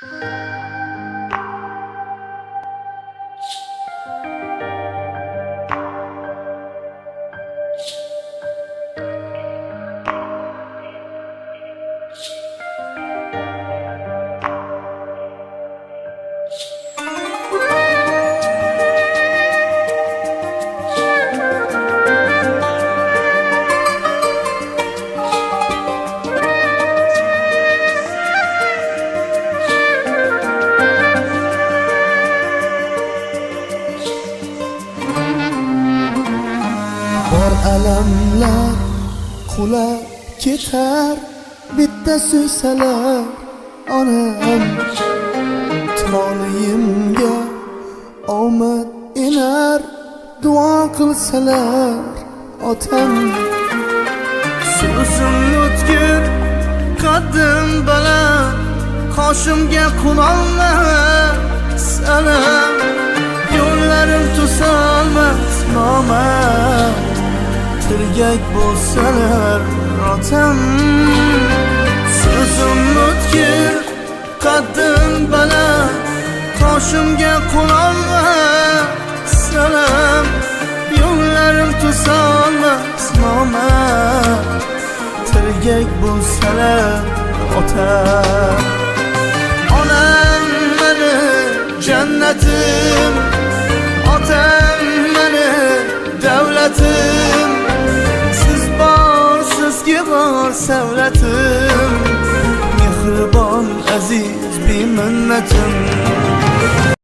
Bor alamlar qulab ketar, bitta suysalar onam. Toleyimga omad enar, duo qilsalar otam. So'zim o'tkir, qaddim baland, qoshimga qulonlar salam. Yo'llarim to'solmas nomard, tirgak bo'lsalar otam. So'zim o'tkir, qaddim baland, qoshimga qulonlar salam. Yo'llarim to'solmas nomard, tirgak bo'lsalar otam. Onam meni jannatim, otam meni davlatim. Siz bor, sizga bor savlatim, mehribon aziz beminnatim.